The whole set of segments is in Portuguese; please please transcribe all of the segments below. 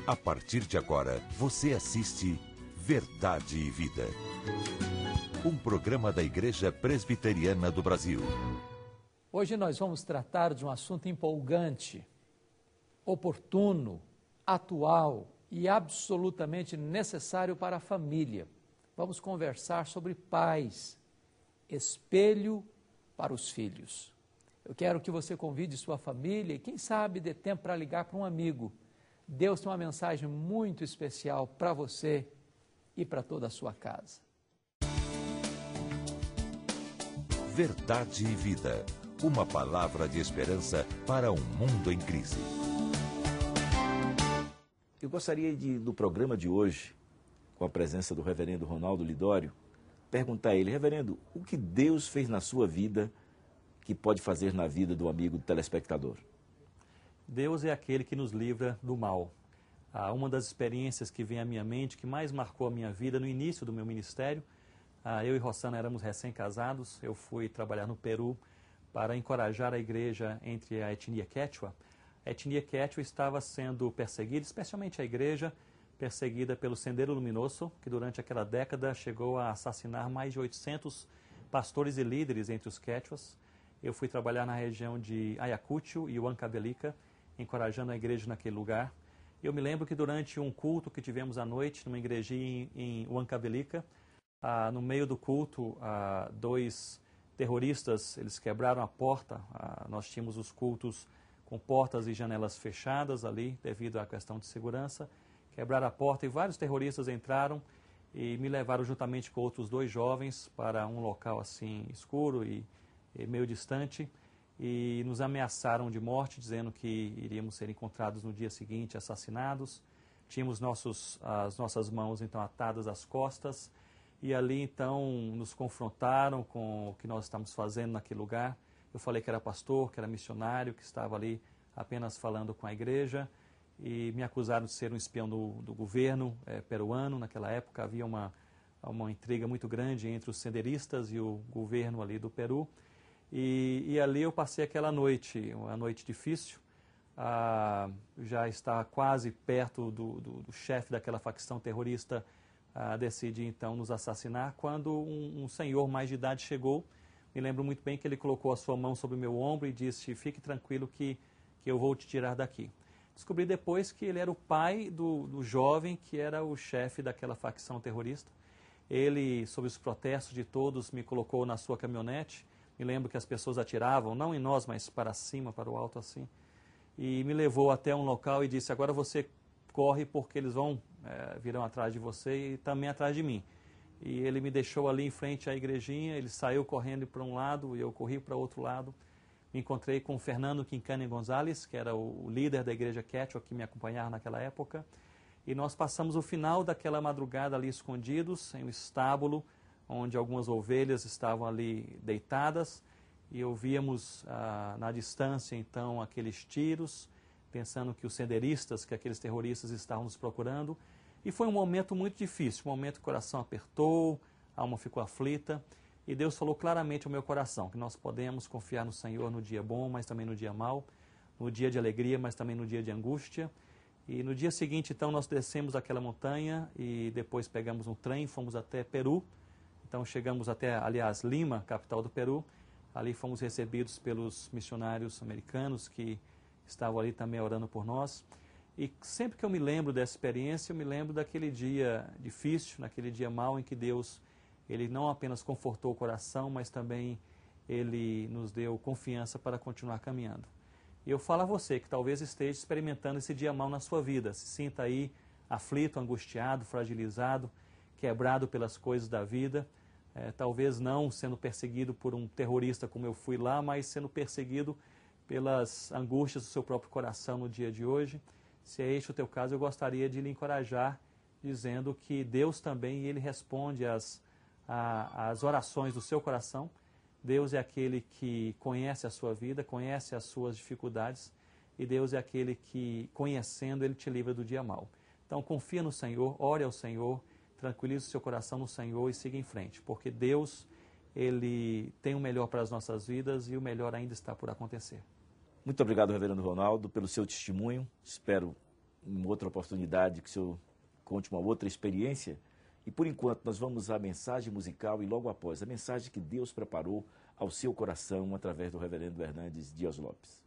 A partir de agora, você assiste Verdade e Vida. Um programa da Igreja Presbiteriana do Brasil. Hoje nós vamos tratar de um assunto empolgante, oportuno, atual e absolutamente necessário para a família. Vamos conversar sobre pais, espelho para os filhos. Eu quero que você convide sua família e quem sabe dê tempo para ligar para um amigo. Deus tem uma mensagem muito especial para você e para toda a sua casa. Verdade e Vida. Uma palavra de esperança para um mundo em crise. Eu gostaria no programa de hoje, com a presença do reverendo Ronaldo Lidório, perguntar a ele: reverendo, o que Deus fez na sua vida que pode fazer na vida do amigo telespectador? Deus é aquele que nos livra do mal. Uma das experiências que vem à minha mente, que mais marcou a minha vida no início do meu ministério, eu e Rossana éramos recém-casados, eu fui trabalhar no Peru para encorajar a igreja entre a etnia Quechua. A etnia Quechua estava sendo perseguida, especialmente a igreja, perseguida pelo Sendero Luminoso, que durante aquela década chegou a assassinar mais de 800 pastores e líderes entre os Quechuas. Eu fui trabalhar na região de Ayacucho e Huancavelica, encorajando a igreja naquele lugar. Eu me lembro que durante um culto que tivemos à noite, numa igrejinha em Huancavelica, no meio do culto, dois terroristas, eles quebraram a porta. Nós tínhamos os cultos com portas e janelas fechadas ali, devido à questão de segurança. Quebraram a porta e vários terroristas entraram e me levaram juntamente com outros dois jovens para um local assim escuro e meio distante, e nos ameaçaram de morte, dizendo que iríamos ser encontrados no dia seguinte assassinados. Tínhamos as nossas mãos então atadas às costas, e ali então nos confrontaram com o que nós estávamos fazendo naquele lugar. Eu falei que era pastor, que era missionário, que estava ali apenas falando com a igreja, e me acusaram de ser um espião do governo peruano. Naquela época havia uma intriga muito grande entre os senderistas e o governo ali do Peru. E ali eu passei aquela noite, uma noite difícil. Já estava quase perto do chefe daquela facção terrorista decidir então nos assassinar, quando um senhor mais de idade chegou. Me lembro muito bem que ele colocou a sua mão sobre o meu ombro e disse: fique tranquilo que eu vou te tirar daqui. Descobri depois que ele era o pai do jovem que era o chefe daquela facção terrorista. Ele, sob os protestos de todos, me colocou na sua caminhonete. Me lembro que as pessoas atiravam, não em nós, mas para cima, para o alto assim. E me levou até um local e disse: agora você corre porque eles virão atrás de você e também atrás de mim. E ele me deixou ali em frente à igrejinha, ele saiu correndo para um lado e eu corri para o outro lado. Me encontrei com o Fernando Quincane Gonzalez, que era o líder da igreja Quechua que me acompanhava naquela época. E nós passamos o final daquela madrugada ali escondidos em um estábulo, onde algumas ovelhas estavam ali deitadas, e ouvíamos na distância então aqueles tiros, pensando que os senderistas, que aqueles terroristas estavam nos procurando. E foi um momento muito difícil, um momento que o coração apertou, a alma ficou aflita, e Deus falou claramente ao meu coração que nós podemos confiar no Senhor no dia bom, mas também no dia mau, no dia de alegria, mas também no dia de angústia. E no dia seguinte então nós descemos aquela montanha e depois pegamos um trem, fomos até Peru. Então chegamos até, aliás, Lima, capital do Peru. Ali fomos recebidos pelos missionários americanos que estavam ali também orando por nós. E sempre que eu me lembro dessa experiência, eu me lembro daquele dia difícil, naquele dia mau em que Deus, Ele não apenas confortou o coração, mas também Ele nos deu confiança para continuar caminhando. E eu falo a você que talvez esteja experimentando esse dia mau na sua vida, se sinta aí aflito, angustiado, fragilizado, quebrado pelas coisas da vida. Talvez não sendo perseguido por um terrorista como eu fui lá, mas sendo perseguido pelas angústias do seu próprio coração no dia de hoje. Se é este o teu caso, eu gostaria de lhe encorajar, dizendo que Deus também, Ele responde às orações do seu coração. Deus é aquele que conhece a sua vida, conhece as suas dificuldades, e Deus é aquele que, conhecendo, Ele te livra do dia mau. Então confia no Senhor, ore ao Senhor, tranquilize o seu coração no Senhor e siga em frente, porque Deus, Ele tem o melhor para as nossas vidas e o melhor ainda está por acontecer. Muito obrigado, reverendo Ronaldo, pelo seu testemunho. Espero em outra oportunidade, que o senhor conte uma outra experiência. E por enquanto nós vamos à mensagem musical e logo após a mensagem que Deus preparou ao seu coração através do reverendo Hernandes Dias Lopes.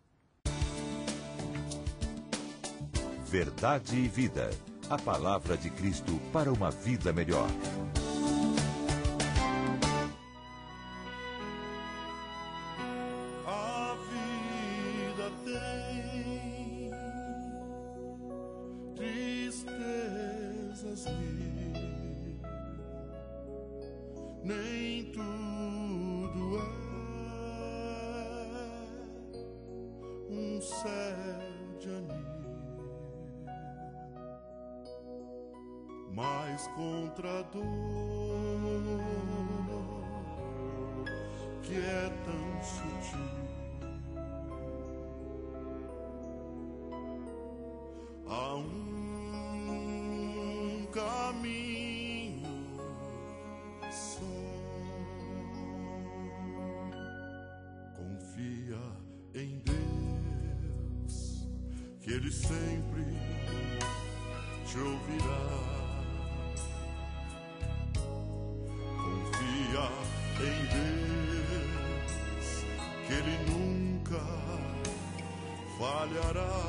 Verdade e vida. A palavra de Cristo para uma vida melhor. A vida tem tristezas mil, nem tudo é um céu de anil. Mas contra a dor que é tão sutil, há um caminho só. Confia em Deus, que Ele sempre te ouvirá. Em Deus, que Ele nunca falhará.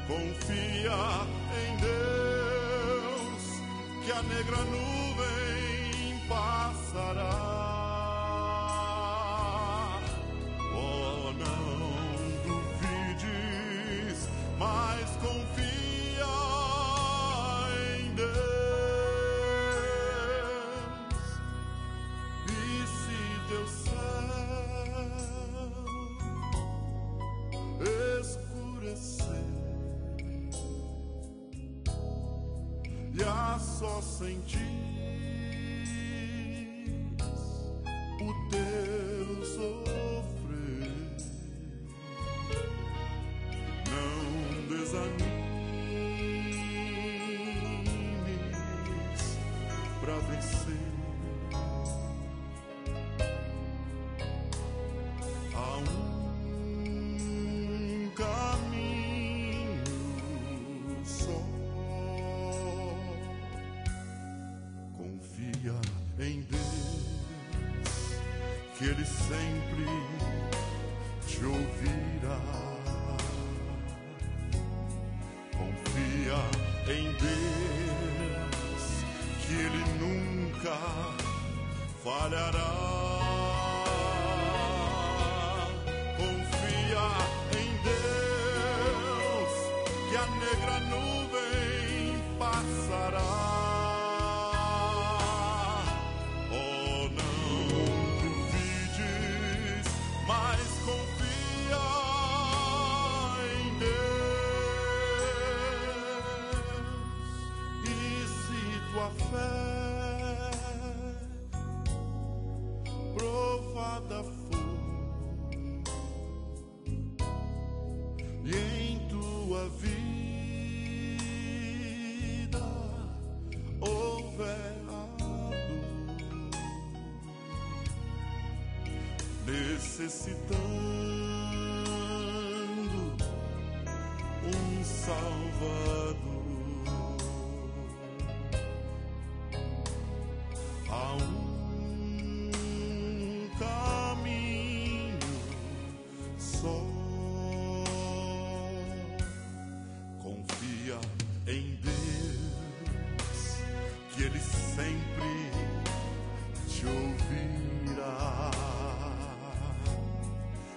Confia em Deus, que a negra nuvem passará. Oh, não duvides, mas confia em Deus. E a só sentis o teu sofrer, não desanimes pra vencer. Há um caminho só. Confia em Deus, que Ele sempre te ouvirá. Confia em Deus, que Ele nunca falhará. Confia em Deus, que a negra nuvem passará. Provada for, e em tua vida houver a dor, necessitando um Salvador. Há um caminho só. Confia em Deus, que Ele sempre te ouvirá.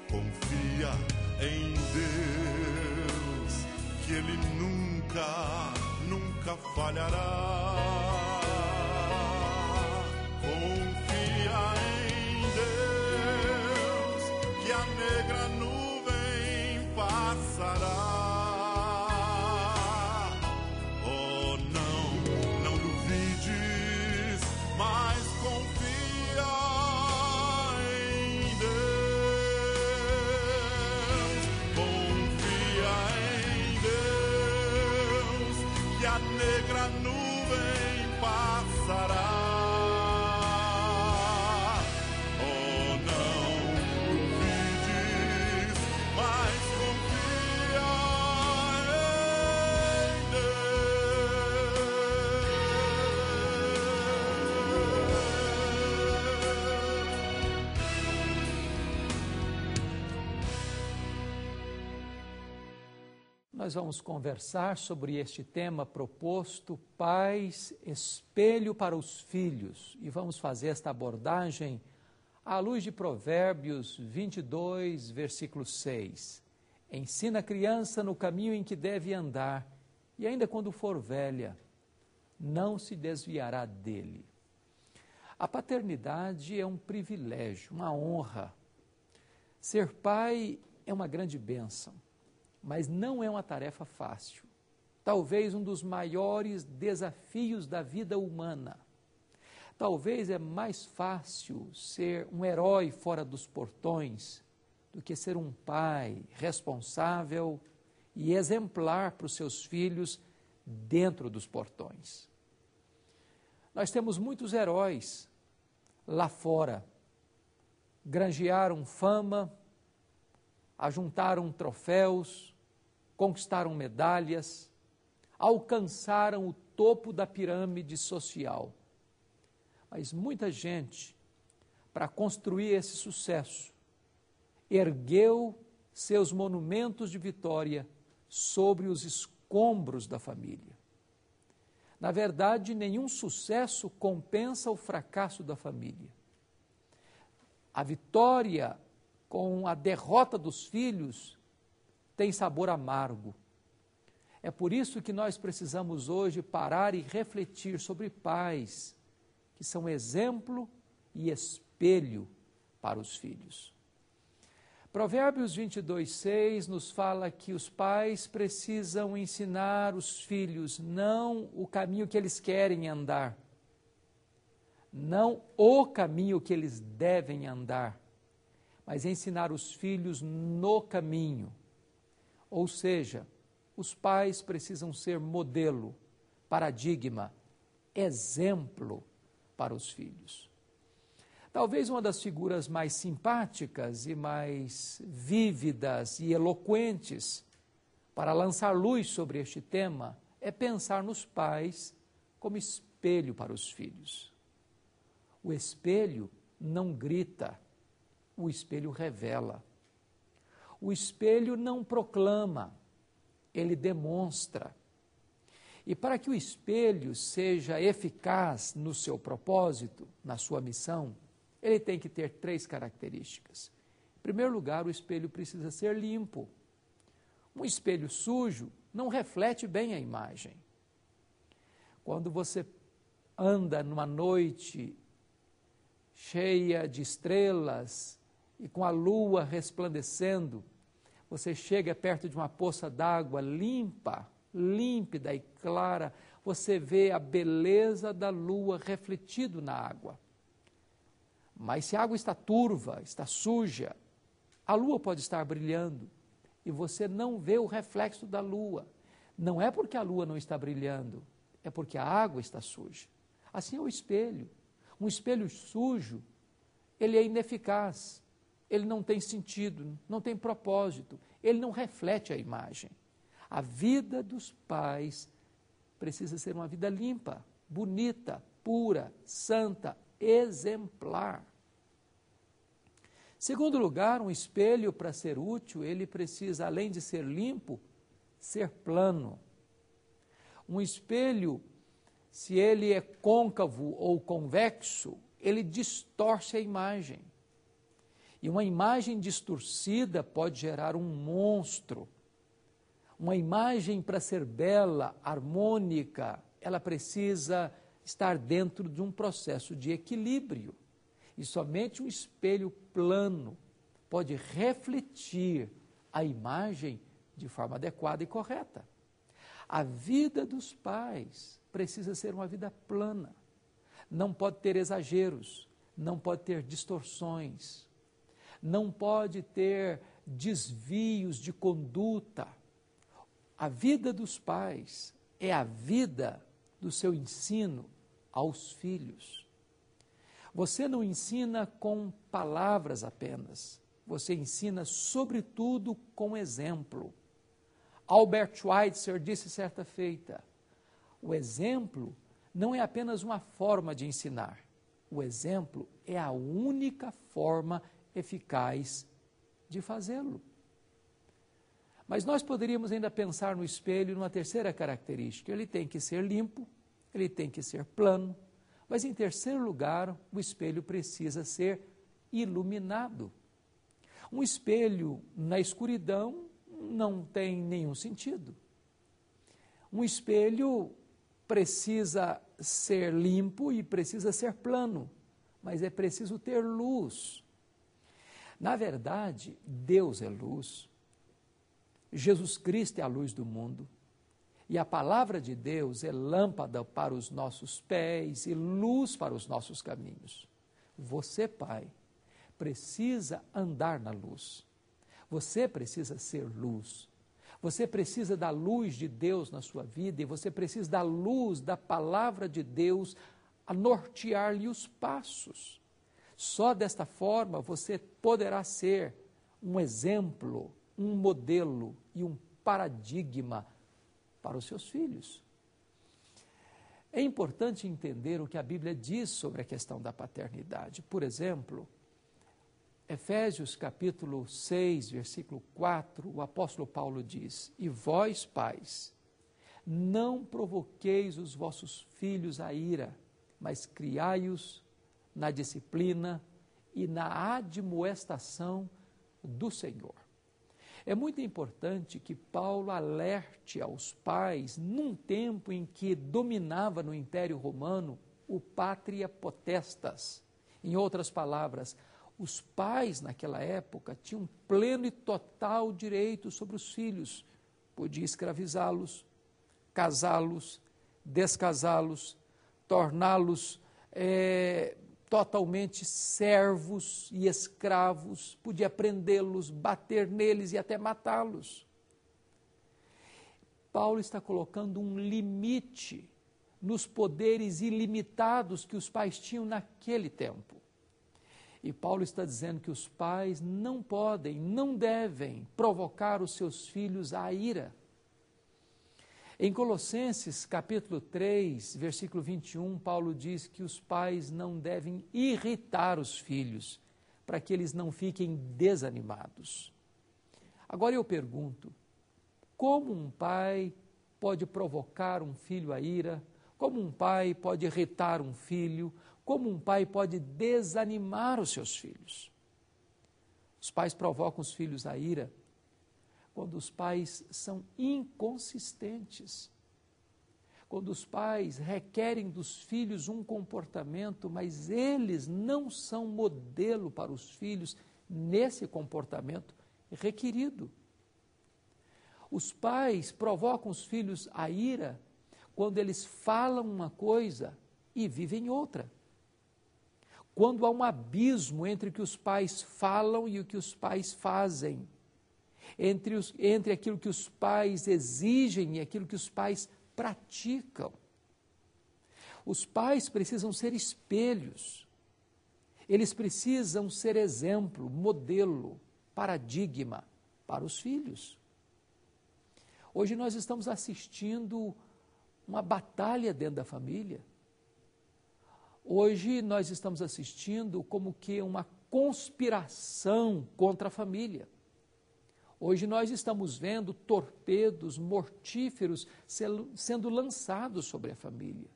Confia em Deus, que Ele nunca falhará. Confia em Deus, que a negra nuvem passará. Oh, não duvides, mas confia em Deus. Confia em Deus, que a negra nuvem passará. Oh, não duvides, mas confia nós vamos conversar sobre este tema proposto, pais, espelho para os filhos, e vamos fazer esta abordagem à luz de Provérbios 22, versículo 6. Ensina a criança no caminho em que deve andar, e ainda quando for velha, não se desviará dele. A paternidade é um privilégio, uma honra. Ser pai é uma grande bênção, mas não é uma tarefa fácil. Talvez um dos maiores desafios da vida humana. Talvez é mais fácil ser um herói fora dos portões do que ser um pai responsável e exemplar para os seus filhos dentro dos portões. Nós temos muitos heróis lá fora, granjearam fama, ajuntaram troféus, conquistaram medalhas, alcançaram o topo da pirâmide social. Mas muita gente, para construir esse sucesso, ergueu seus monumentos de vitória sobre os escombros da família. Na verdade, nenhum sucesso compensa o fracasso da família. A vitória com a derrota dos filhos tem sabor amargo. É por isso que nós precisamos hoje parar e refletir sobre pais que são exemplo e espelho para os filhos. Provérbios 22, 6 nos fala que os pais precisam ensinar os filhos não o caminho que eles querem andar, não o caminho que eles devem andar, mas ensinar os filhos no caminho. Ou seja, os pais precisam ser modelo, paradigma, exemplo para os filhos. Talvez uma das figuras mais simpáticas e mais vívidas e eloquentes para lançar luz sobre este tema é pensar nos pais como espelho para os filhos. O espelho não grita, o espelho revela. O espelho não proclama, ele demonstra. E para que o espelho seja eficaz no seu propósito, na sua missão, ele tem que ter 3 características. Em primeiro lugar, o espelho precisa ser limpo. Um espelho sujo não reflete bem a imagem. Quando você anda numa noite cheia de estrelas e com a lua resplandecendo, você chega perto de uma poça d'água limpa, límpida e clara, você vê a beleza da lua refletido na água. Mas se a água está turva, está suja, a lua pode estar brilhando e você não vê o reflexo da lua. Não é porque a lua não está brilhando, é porque a água está suja. Assim é o espelho. Um espelho sujo, ele é ineficaz, ele não tem sentido, não tem propósito, ele não reflete a imagem. A vida dos pais precisa ser uma vida limpa, bonita, pura, santa, exemplar. Segundo lugar, um espelho, para ser útil, ele precisa, além de ser limpo, ser plano. Um espelho, se ele é côncavo ou convexo, ele distorce a imagem. E uma imagem distorcida pode gerar um monstro. Uma imagem, para ser bela, harmônica, ela precisa estar dentro de um processo de equilíbrio. E somente um espelho plano pode refletir a imagem de forma adequada e correta. A vida dos pais precisa ser uma vida plana. Não pode ter exageros, não pode ter distorções, não pode ter desvios de conduta. A vida dos pais é a vida do seu ensino aos filhos. Você não ensina com palavras apenas, você ensina sobretudo com exemplo. Albert Schweitzer disse certa feita, o exemplo não é apenas uma forma de ensinar, o exemplo é a única forma eficaz de fazê-lo. Mas nós poderíamos ainda pensar no espelho numa terceira característica. Ele tem que ser limpo, ele tem que ser plano, mas em terceiro lugar, o espelho precisa ser iluminado. Um espelho na escuridão não tem nenhum sentido. Um espelho precisa ser limpo e precisa ser plano, mas é preciso ter luz. Na verdade, Deus é luz, Jesus Cristo é a luz do mundo, e a palavra de Deus é lâmpada para os nossos pés e luz para os nossos caminhos. Você, pai, precisa andar na luz. Você precisa ser luz. Você precisa da luz de Deus na sua vida e você precisa da luz da palavra de Deus a nortear-lhe os passos. Só desta forma você poderá ser um exemplo, um modelo e um paradigma para os seus filhos. É importante entender o que a Bíblia diz sobre a questão da paternidade. Por exemplo, Efésios capítulo 6, versículo 4, o apóstolo Paulo diz: E vós, pais, não provoqueis os vossos filhos à ira, mas criai-os na disciplina e na admoestação do Senhor. É muito importante que Paulo alerte aos pais num tempo em que dominava no Império Romano o pátria potestas. Em outras palavras, os pais naquela época tinham pleno e total direito sobre os filhos. Podia escravizá-los, casá-los, descasá-los, torná-los totalmente servos e escravos, podia prendê-los, bater neles e até matá-los. Paulo está colocando um limite nos poderes ilimitados que os pais tinham naquele tempo. E Paulo está dizendo que os pais não podem, não devem provocar os seus filhos à ira. Em Colossenses capítulo 3, versículo 21, Paulo diz que os pais não devem irritar os filhos, para que eles não fiquem desanimados. Agora eu pergunto, como um pai pode provocar um filho à ira? Como um pai pode irritar um filho? Como um pai pode desanimar os seus filhos? Os pais provocam os filhos à ira quando os pais são inconsistentes, quando os pais requerem dos filhos um comportamento, mas eles não são modelo para os filhos nesse comportamento requerido. Os pais provocam os filhos à ira quando eles falam uma coisa e vivem outra. Quando há um abismo entre o que os pais falam e o que os pais fazem, entre aquilo que os pais exigem e aquilo que os pais praticam. Os pais precisam ser espelhos, eles precisam ser exemplo, modelo, paradigma para os filhos. Hoje nós estamos assistindo uma batalha dentro da família. Hoje nós estamos assistindo como que uma conspiração contra a família. Hoje nós estamos vendo torpedos mortíferos sendo lançados sobre a família.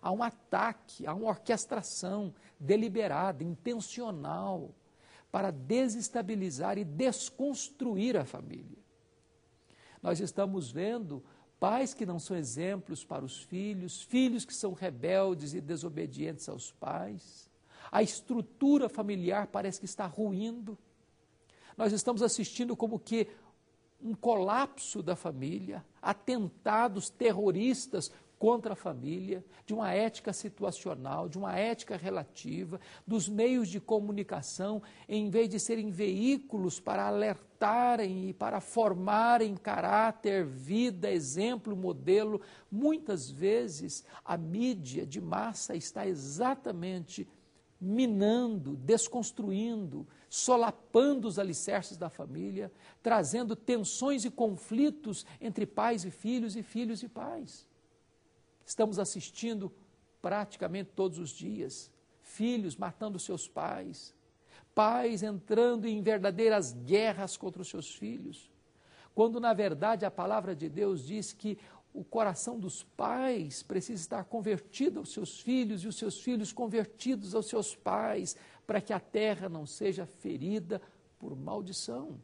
Há um ataque, há uma orquestração deliberada, intencional, para desestabilizar e desconstruir a família. Nós estamos vendo pais que não são exemplos para os filhos, filhos que são rebeldes e desobedientes aos pais. A estrutura familiar parece que está ruindo. Nós estamos assistindo como que um colapso da família, atentados terroristas contra a família, de uma ética situacional, de uma ética relativa, dos meios de comunicação, em vez de serem veículos para alertarem e para formarem caráter, vida, exemplo, modelo, muitas vezes a mídia de massa está exatamente minando, desconstruindo, solapando os alicerces da família, trazendo tensões e conflitos entre pais e filhos e pais. Estamos assistindo praticamente todos os dias, filhos matando seus pais, pais entrando em verdadeiras guerras contra os seus filhos. quando na verdade a palavra de Deus diz que o coração dos pais precisa estar convertido aos seus filhos e os seus filhos convertidos aos seus pais, para que a terra não seja ferida por maldição.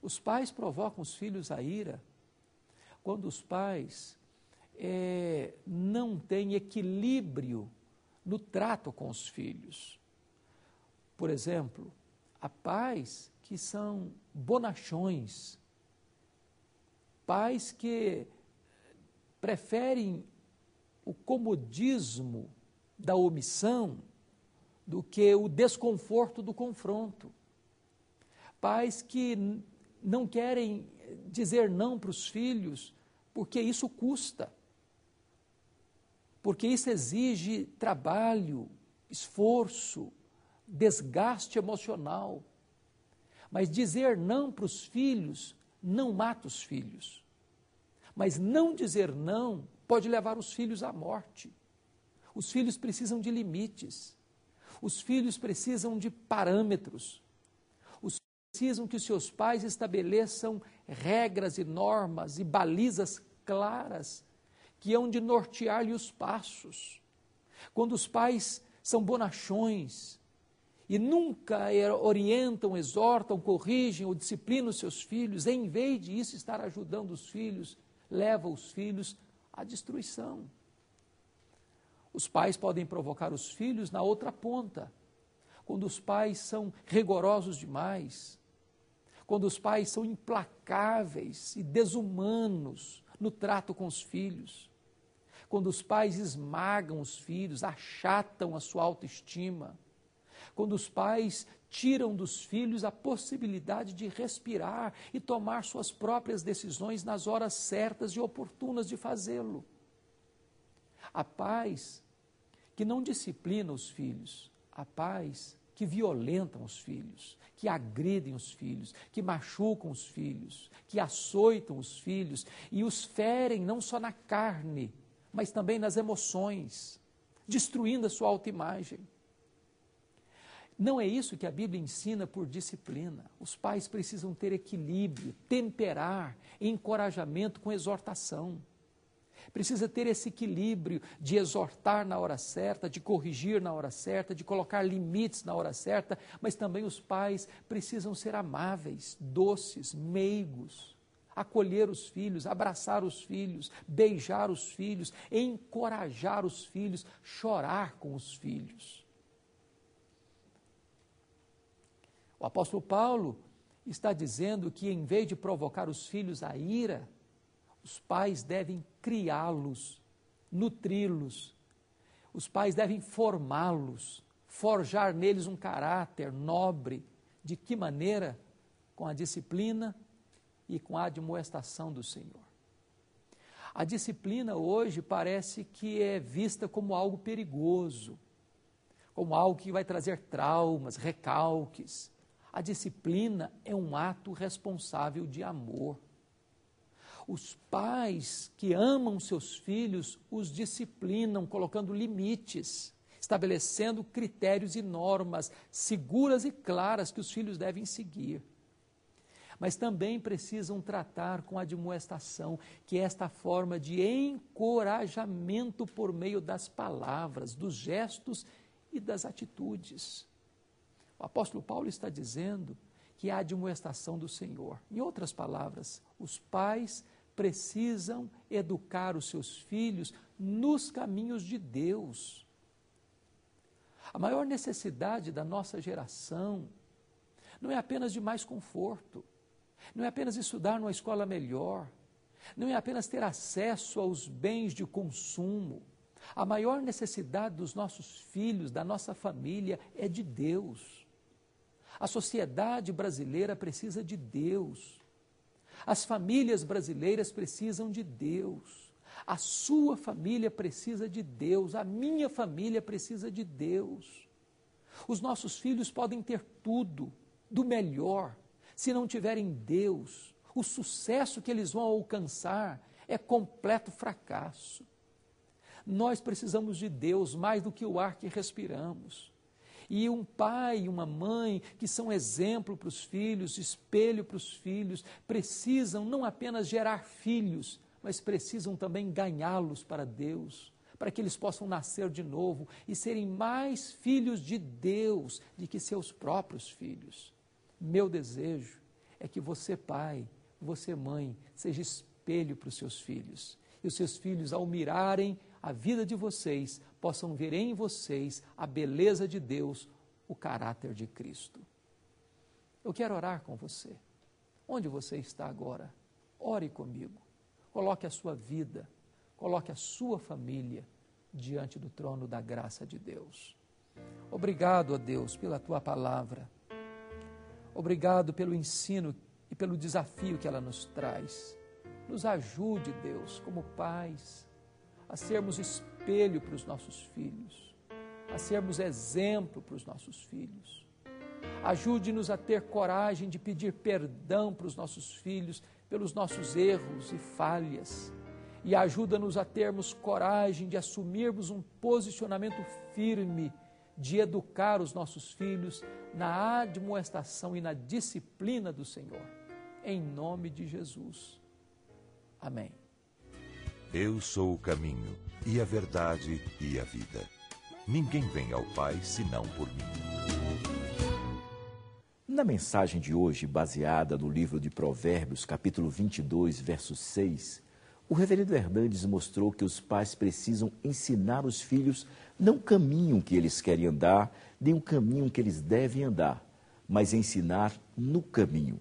Os pais provocam os filhos à ira quando os pais não têm equilíbrio no trato com os filhos. Por exemplo, há pais que são bonachões, pais que preferem o comodismo da omissão do que o desconforto do confronto. Pais que não querem dizer não para os filhos porque isso custa, porque isso exige trabalho, esforço, desgaste emocional. Mas dizer não para os filhos não mata os filhos. Mas não dizer não pode levar os filhos à morte. Os filhos precisam de limites. Os filhos precisam de parâmetros. Os filhos precisam que os seus pais estabeleçam regras e normas e balizas claras que hão de nortear-lhe os passos. Quando os pais são bonachões e nunca orientam, exortam, corrigem ou disciplinam os seus filhos, em vez de isso estar ajudando os filhos, leva os filhos à destruição. Os pais podem provocar os filhos na outra ponta, quando os pais são rigorosos demais, quando os pais são implacáveis e desumanos no trato com os filhos, quando os pais esmagam os filhos, achatam a sua autoestima, quando os pais tiram dos filhos a possibilidade de respirar e tomar suas próprias decisões nas horas certas e oportunas de fazê-lo. Há pais que não disciplinam os filhos, há pais que violentam os filhos, que agridem os filhos, que machucam os filhos, que açoitam os filhos e os ferem não só na carne, mas também nas emoções, destruindo a sua autoimagem. Não é isso que a Bíblia ensina por disciplina. Os pais precisam ter equilíbrio, temperar, encorajamento com exortação. Precisa ter esse equilíbrio de exortar na hora certa, de corrigir na hora certa, de colocar limites na hora certa, mas também os pais precisam ser amáveis, doces, meigos, acolher os filhos, abraçar os filhos, beijar os filhos, encorajar os filhos, chorar com os filhos. O apóstolo Paulo está dizendo que, em vez de provocar os filhos à ira, os pais devem criá-los, nutri-los. Os pais devem formá-los, forjar neles um caráter nobre. De que maneira? Com a disciplina e com a admoestação do Senhor. A disciplina hoje parece que é vista como algo perigoso, como algo que vai trazer traumas, recalques. A disciplina é um ato responsável de amor. Os pais que amam seus filhos os disciplinam, colocando limites, estabelecendo critérios e normas seguras e claras que os filhos devem seguir. Mas também precisam tratar com admoestação, que é esta forma de encorajamento por meio das palavras, dos gestos e das atitudes. O apóstolo Paulo está dizendo que é a admoestação do Senhor. Em outras palavras, os pais precisam educar os seus filhos nos caminhos de Deus. A maior necessidade da nossa geração não é apenas de mais conforto, não é apenas estudar numa escola melhor, não é apenas ter acesso aos bens de consumo. A maior necessidade dos nossos filhos, da nossa família, é de Deus. A sociedade brasileira precisa de Deus. As famílias brasileiras precisam de Deus. A sua família precisa de Deus. A minha família precisa de Deus. Os nossos filhos podem ter tudo, do melhor. Se não tiverem Deus, o sucesso que eles vão alcançar é completo fracasso. Nós precisamos de Deus mais do que o ar que respiramos. E um pai e uma mãe que são exemplo para os filhos, espelho para os filhos, precisam não apenas gerar filhos, mas precisam também ganhá-los para Deus, para que eles possam nascer de novo e serem mais filhos de Deus do que seus próprios filhos. Meu desejo é que você, pai, você, mãe, seja espelho para os seus filhos. E os seus filhos, ao mirarem a vida de vocês, possam ver em vocês a beleza de Deus, o caráter de Cristo. Eu quero orar com você. Onde você está agora? Ore comigo. Coloque a sua vida, coloque a sua família diante do trono da graça de Deus. Obrigado, ó Deus, pela tua palavra. Obrigado pelo ensino e pelo desafio que ela nos traz. Nos ajude, Deus, como pais, a sermos espelho para os nossos filhos, a sermos exemplo para os nossos filhos. Ajude-nos a ter coragem de pedir perdão para os nossos filhos pelos nossos erros e falhas. E ajuda-nos a termos coragem de assumirmos um posicionamento firme, de educar os nossos filhos na admoestação e na disciplina do Senhor. Em nome de Jesus. Amém. Eu sou o caminho, e a verdade, e a vida. Ninguém vem ao Pai senão por mim. Na mensagem de hoje, baseada no livro de Provérbios, capítulo 22, verso 6, o reverendo Hernandes mostrou que os pais precisam ensinar os filhos não o caminho que eles querem andar, nem o caminho que eles devem andar, mas ensinar no caminho.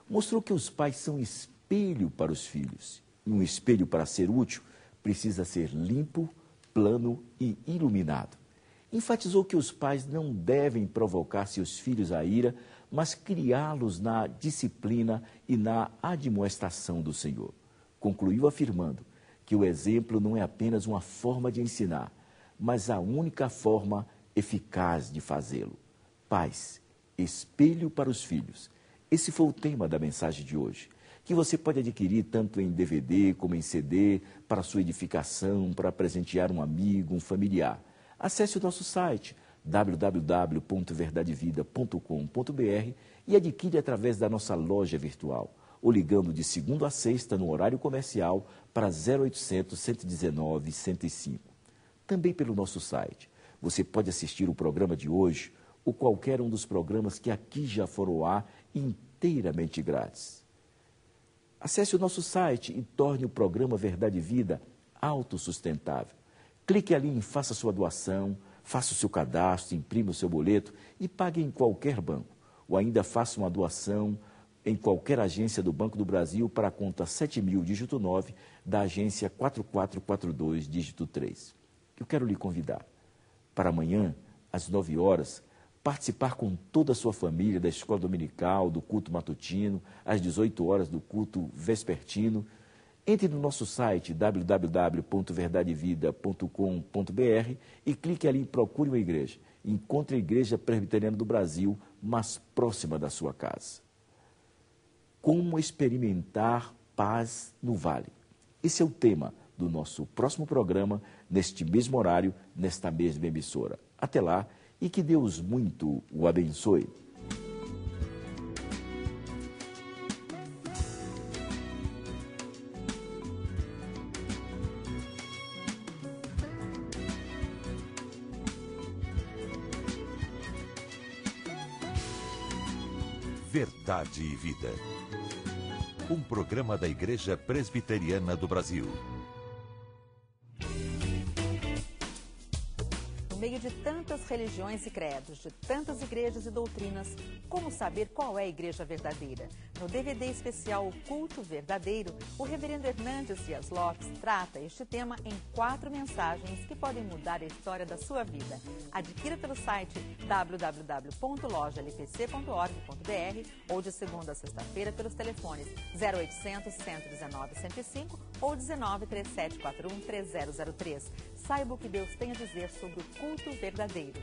Mostrou que os pais são espelho para os filhos. E um espelho, para ser útil, precisa ser limpo, plano e iluminado. Enfatizou que os pais não devem provocar seus filhos à ira, mas criá-los na disciplina e na admoestação do Senhor. Concluiu afirmando que o exemplo não é apenas uma forma de ensinar, mas a única forma eficaz de fazê-lo. Pais, espelho para os filhos. Esse foi o tema da mensagem de hoje, que você pode adquirir tanto em DVD como em CD, para sua edificação, para presentear um amigo, um familiar. Acesse o nosso site www.verdadevida.com.br e adquire através da nossa loja virtual, ou ligando de segunda a sexta no horário comercial para 0800 119 105. Também pelo nosso site. Você pode assistir o programa de hoje ou qualquer um dos programas que aqui já foram ao ar inteiramente grátis. Acesse o nosso site e torne o programa Verdade e Vida autossustentável. Clique ali em Faça Sua Doação, faça o seu cadastro, imprima o seu boleto e pague em qualquer banco. Ou ainda faça uma doação em qualquer agência do Banco do Brasil para a conta 7.000, dígito 9, da agência 4442, dígito 3. Eu quero lhe convidar para amanhã, às 9 horas, participar com toda a sua família da escola dominical, do culto matutino, às 18 horas do culto vespertino. Entre no nosso site www.verdadevida.com.br e clique ali em Procure uma Igreja. Encontre a Igreja Presbiteriana do Brasil mais próxima da sua casa. Como experimentar paz no vale? Esse é o tema do nosso próximo programa, neste mesmo horário, nesta mesma emissora. Até lá e que Deus muito o abençoe. Verdade e Vida. Um programa da Igreja Presbiteriana do Brasil. No meio de tantas religiões e credos, de tantas igrejas e doutrinas, como saber qual é a igreja verdadeira? No DVD especial O Culto Verdadeiro, o reverendo Hernandes Dias Lopes trata este tema em 4 mensagens que podem mudar a história da sua vida. Adquira pelo site www.lojalpc.org.br ou de segunda a sexta-feira pelos telefones 0800 119 105 ou 19 3741 3003. Saiba o que Deus tem a dizer sobre o culto verdadeiro.